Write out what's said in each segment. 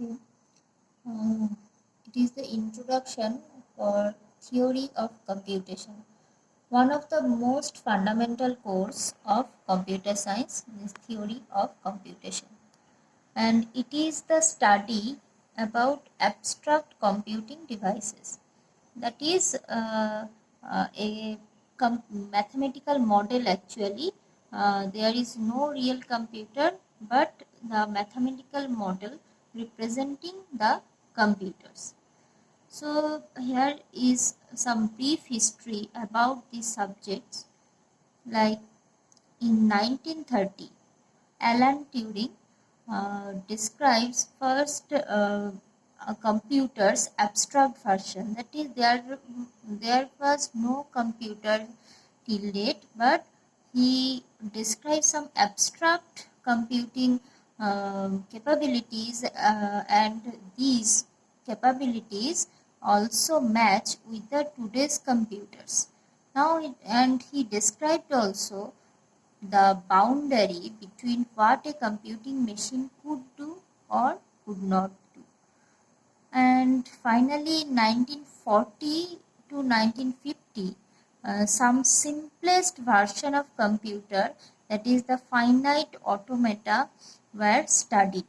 Okay. Uh, it is the introduction for theory of computation. One of the most fundamental course of computer science is theory of computation, and it is the study about abstract computing devices. That is a mathematical model actually. There is no real computer, but the mathematical model representing the computers. So here is some brief history about these subjects. Like in 1930, Alan Turing describes first a computer's abstract version. That is, there was no computer till date, but he describes some abstract computing capabilities, and these capabilities also match with the today's computers. And he described also the boundary between what a computing machine could do or could not do. And finally, in 1940 to 1950, some simplest version of computer, that is the finite automata, were studied.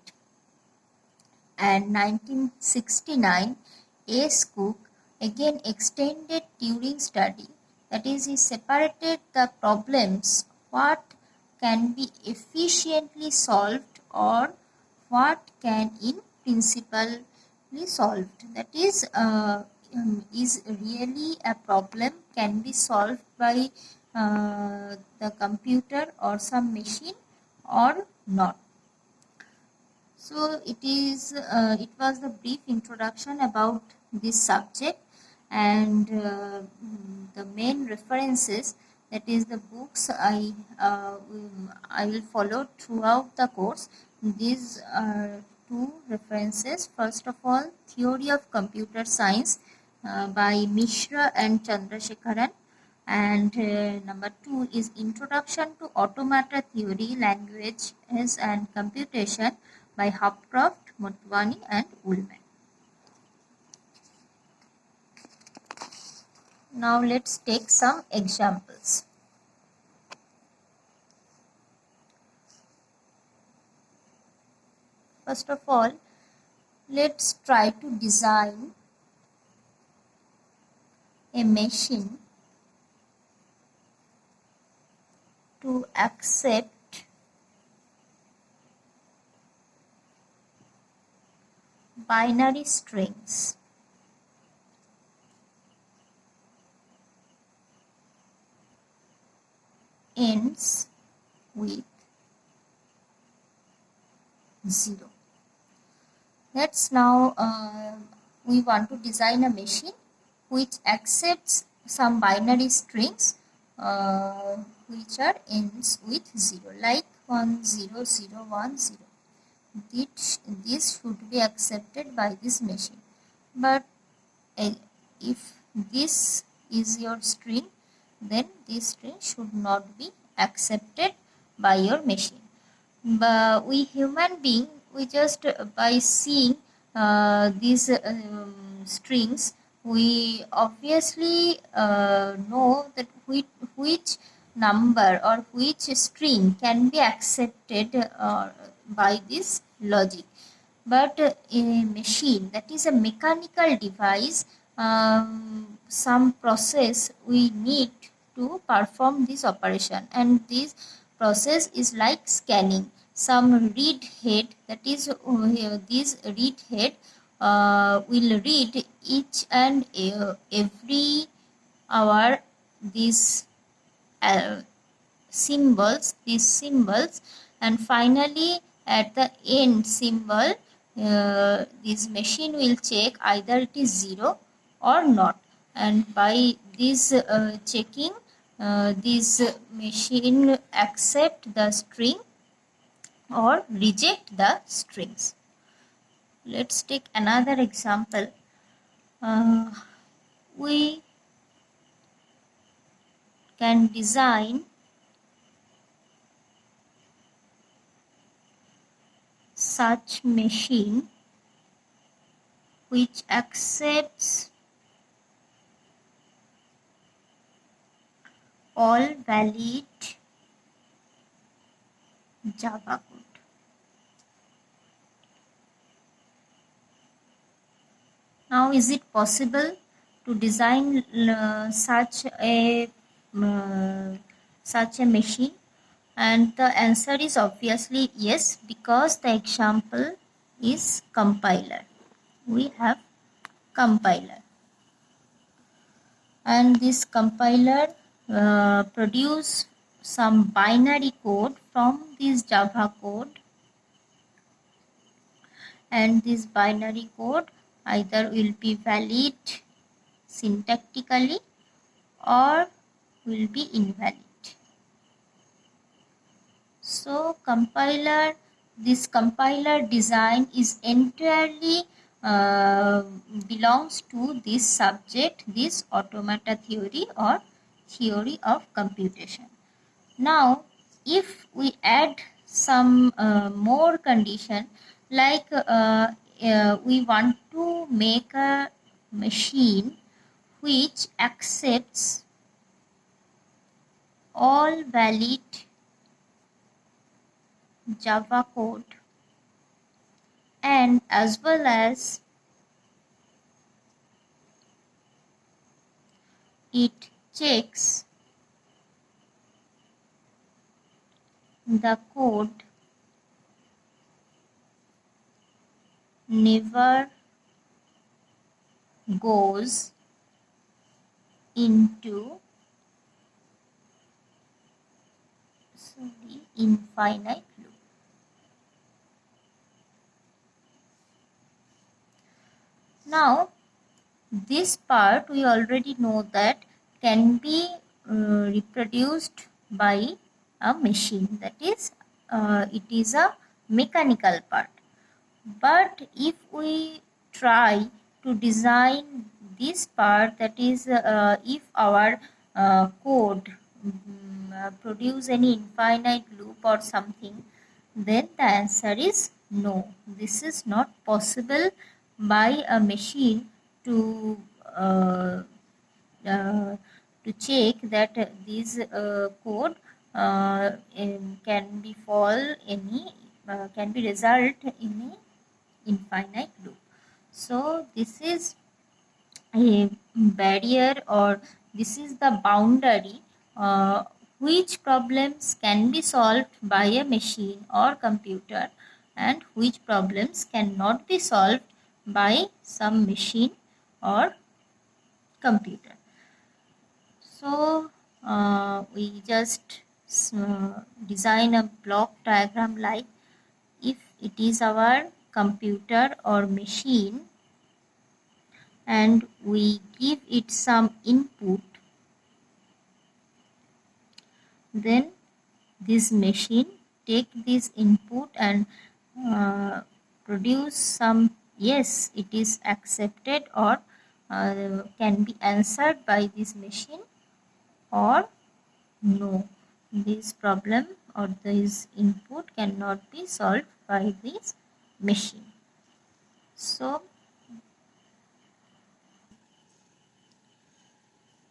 And 1969, S. Cook again extended Turing's study. That is, he separated the problems what can be efficiently solved or what can in principle be solved. That is really a problem can be solved by the computer or some machine or not. So it was the brief introduction about this subject, and the main references, that is the books I will follow throughout the course. These are two references. First of all, Theory of Computer Science by Mishra and Chandrasekharan, and number two is Introduction to Automata Theory, Languages and Computation by Hopcroft, Motwani and Ullman. Now let's take some examples. First of all, let's try to design a machine to accept binary strings. Ends with 0. Let's now we want to design a machine which accepts some binary strings which are ends with 0, like 10010. This should be accepted by this machine. But if this is your string, then this string should not be accepted by your machine. But we human being, we just by seeing these strings, we obviously know that which number or which string can be accepted by this logic. But a machine, that is a mechanical device, some process we need to perform this operation, and this process is like scanning. Some read head, that is this read head will read each and every hour these these symbols, and finally at the end symbol, this machine will check either it is 0 or not, and by this checking, this machine accept the string or reject the strings. Let's take another example. We can design such machine which accepts all valid Java code. Now, is it possible to design uh, such a machine? And the answer is obviously yes, because the example is compiler. We have compiler, and this compiler produce some binary code from this Java code, and this binary code either will be valid syntactically or will be invalid. So this compiler design is entirely belongs to this subject, this automata theory or theory of computation. Now, if we add some more condition, like we want to make a machine which accepts all valid Java code, and as well as it checks the code never goes into infinite loop. Now, this part we already know that can be reproduced by a machine, that is it is a mechanical part. But if we try to design this part, that is if our code produce any infinite loop or something, then the answer is no. This is not possible by a machine to uh, uh, to check that this code can be can be result in a infinite loop. So this is a barrier, or this is the boundary which problems can be solved by a machine or computer, and which problems cannot be solved by some machine or computer. So we just design a block diagram like, if it is our computer or machine and we give it some input, then this machine take this input and produce some yes, it is accepted or can be answered by this machine, or no, this problem or this input cannot be solved by this machine. So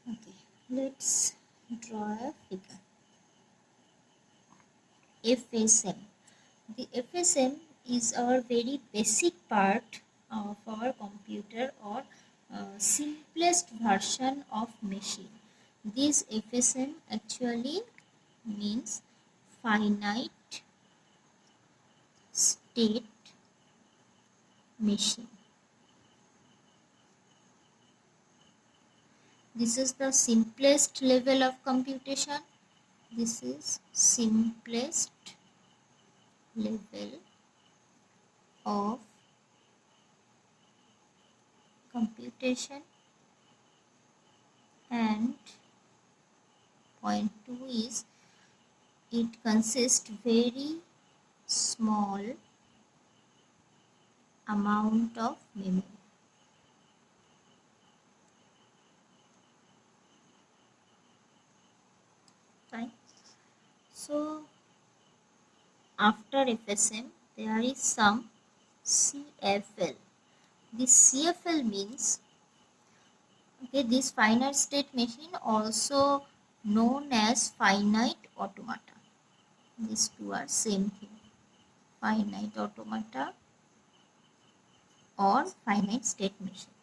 okay, let's draw a figure. FSM. The FSM is our very basic part of our computer, or simplest version of machine. This FSM actually means finite state machine. This is the simplest level of computation. This is simplest level of computation, and point 2 is it consists very small amount of memory. Right. So after FSM there is some CFL. This CFL means, okay, this finite state machine, also known as finite automata. These two are same thing, finite automata or finite state machine.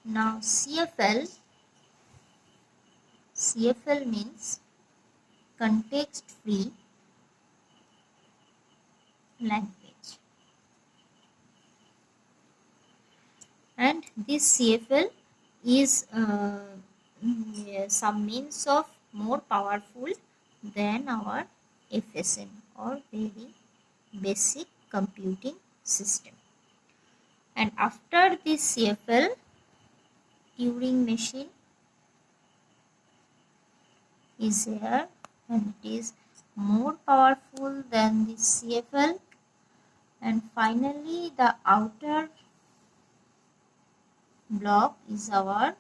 Now CFL means context free language, and this CFL is some means of more powerful than our FSM or very basic computing system. And after this CFL, Turing machine is here, and it is more powerful than this CFL. And finally, the outer block is our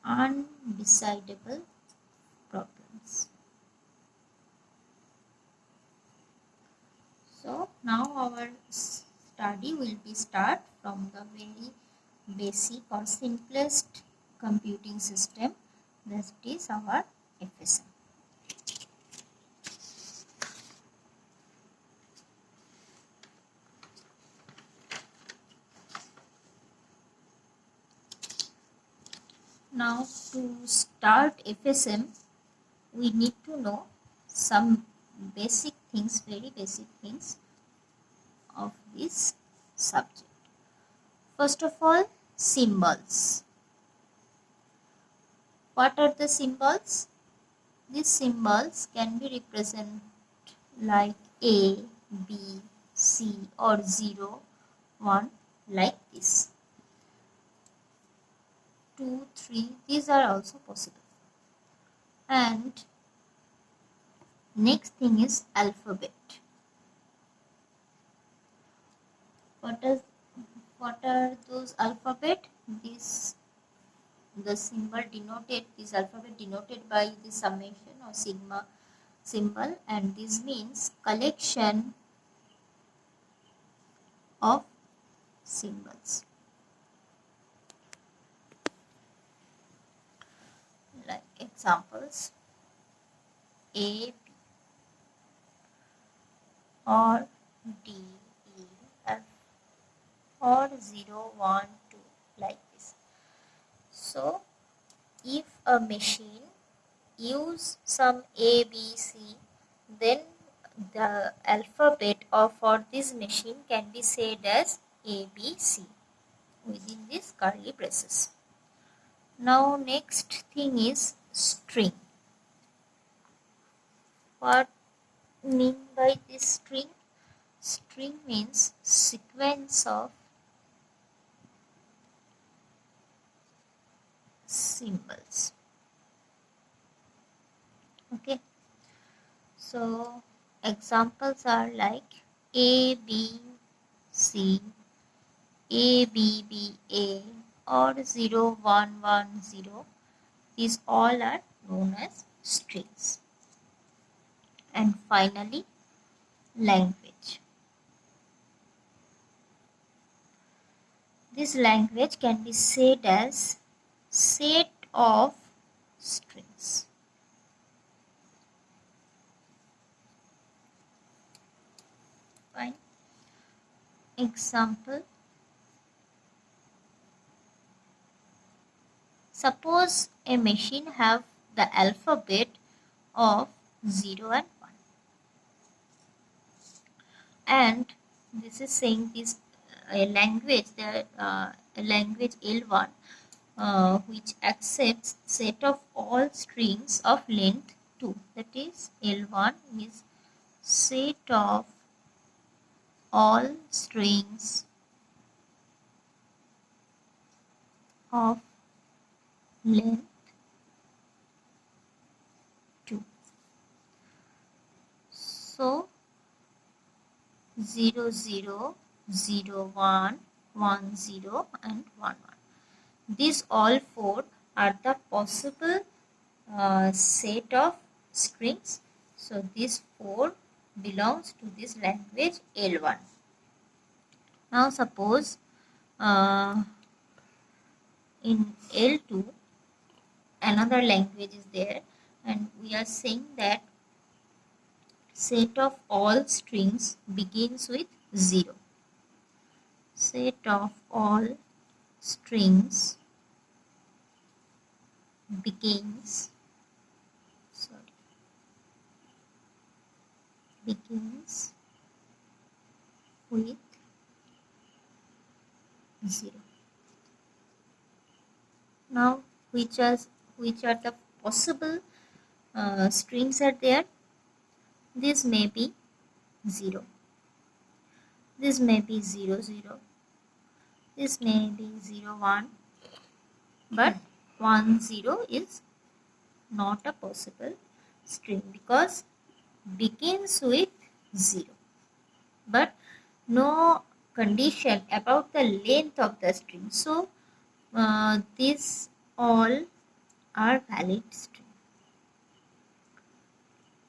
undecidable problems. So now our study will be start from the very basic or simplest computing system, that is our FSM. Now to start FSM, we need to know some basic things, very basic things of this subject. First of all, symbols. What are the symbols? These symbols can be represented like A, B, C or 0, 1, like this. 2, 3, these are also possible. And next thing is alphabet. What are those alphabet? The symbol denoted, this alphabet denoted by the summation or sigma symbol, and this means collection of symbols. Like examples, A, B or D, E, F or 0, 1, 2, like this. So if a machine use some A, B, C, then the alphabet for this machine can be said as A, B, C within these curly braces. Now next thing is string. What mean by this string? String means sequence of symbols. Okay, so examples are like A, B, C, A, B, B, A or 0, 1, 1, 0. These all are known as strings. And finally, language. This language can be said as set of strings. Fine. Example. Suppose a machine have the alphabet of 0 and 1. And this is saying this a language, language L1 which accepts set of all strings of length 2. That is, L1 is set of all strings of length 2. So 0, 0, 0, 1, 1, 0 and 1, 1. These all four are the possible set of strings. So these four belongs to this language L1. Now suppose in L2 another language is there, and we are saying that set of all strings begins with 0. Set of all strings begins begins with 0. Now which are the possible strings are there? This may be 0. This may be 0 0. This may be 0 1. But 1 0 is not a possible string because begins with 0. But no condition about the length of the string. So these all are valid string.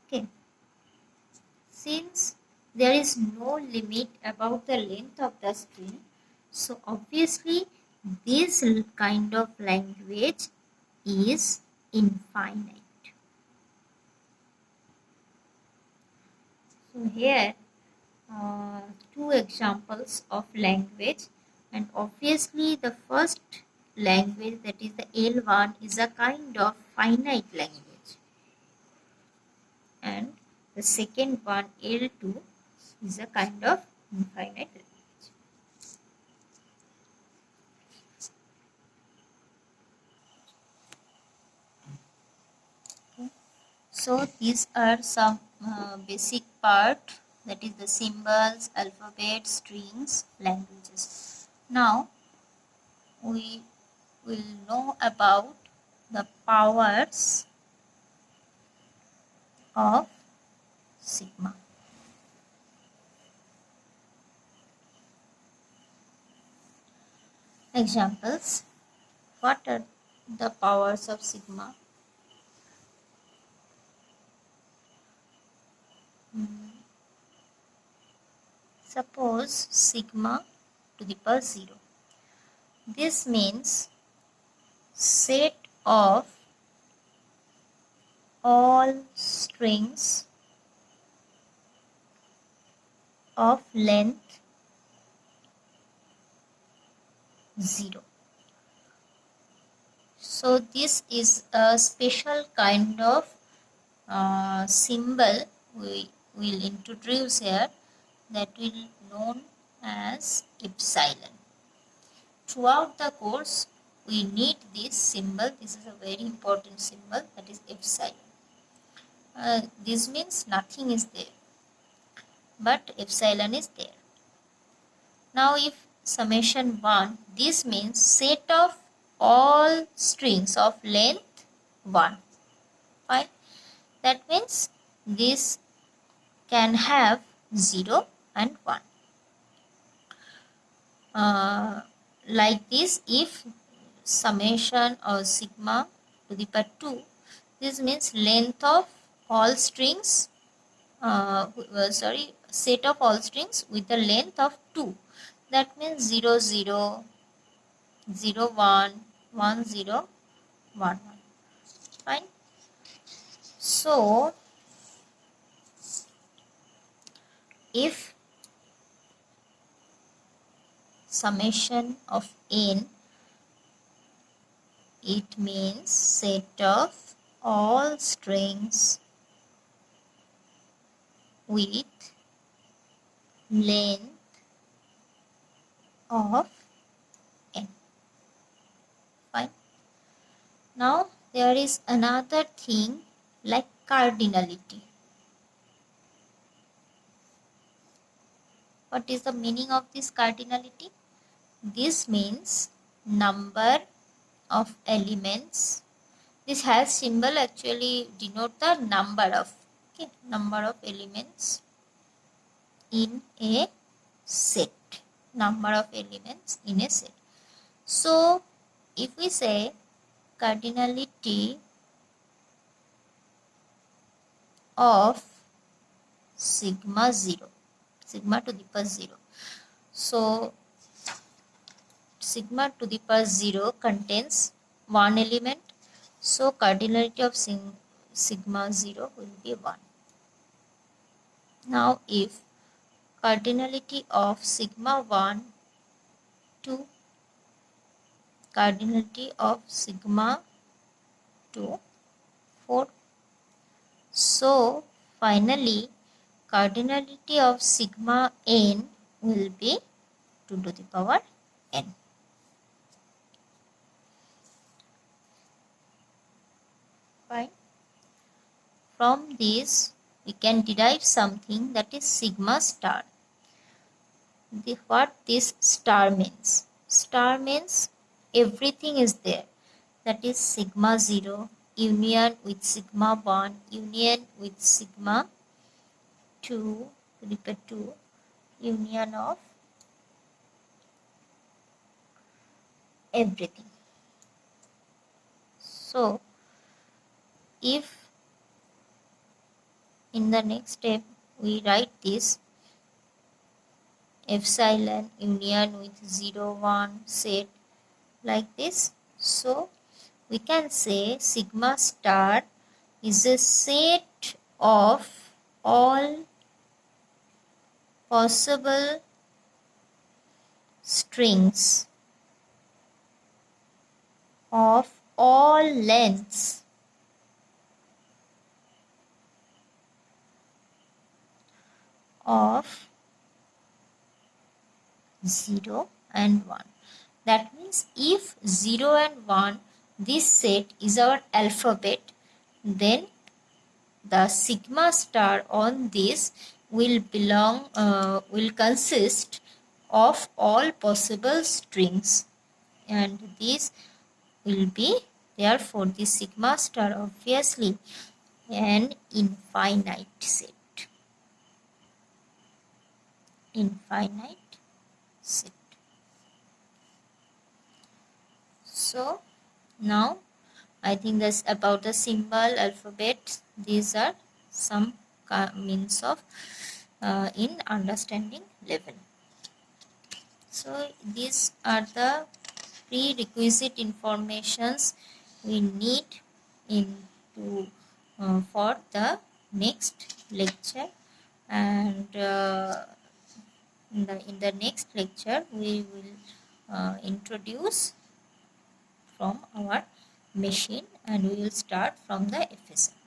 Okay. Since there is no limit about the length of the string, so obviously this kind of language is infinite. So here two examples of language, and obviously the first language, that is the L1, is a kind of finite language, and the second one, L2, is a kind of infinite language. Okay. So these are some basic part, that is the symbols, alphabet, strings, languages. Now we will know about the powers of sigma. Examples. What are the powers of sigma? Suppose sigma to the power 0. This means set of all strings of length 0. So this is a special kind of symbol we will introduce here, that will be known as epsilon. Throughout the course we need this symbol. This is a very important symbol, that is epsilon. This means nothing is there, but epsilon is there. Now if summation 1, this means set of all strings of length 1. Fine. That means this can have 0 and 1. Like this, if summation or sigma to the power 2, this means length of all strings, set of all strings with the length of 2. That means 0 0, 0 1, 1 0, 1 1. Fine. So if summation of n, it means set of all strings with length of n. Fine. Now there is another thing like cardinality. What is the meaning of this cardinality? This means number of elements. This has symbol actually denote the number of elements in a set. Number of elements in a set. So if we say cardinality of sigma 0, sigma to the power 0. So sigma to the power 0 contains one element, so cardinality of sigma 0 will be 1. Now if cardinality of sigma 1 to cardinality of sigma 2 4, so finally cardinality of sigma n will be 2 to the power n. Fine. From this we can derive something, that is sigma star. What this star means? Star means everything is there, that is sigma 0 union with sigma 1 union with sigma 2 repeat 2 union of everything. So if in the next step we write this epsilon union with 0 1 set like this, so we can say sigma star is a set of all possible strings of all lengths of 0 and 1. That means if 0 and 1, this set is our alphabet, then the sigma star on this will consist of all possible strings, and this will be, therefore the sigma star obviously an infinite set. Infinite set. So now I think that's about the symbol, alphabet. These are some means of in understanding level. So these are the prerequisite informations we need for the next lecture, and in the next lecture we will introduce from our machine, and we will start from the FSM.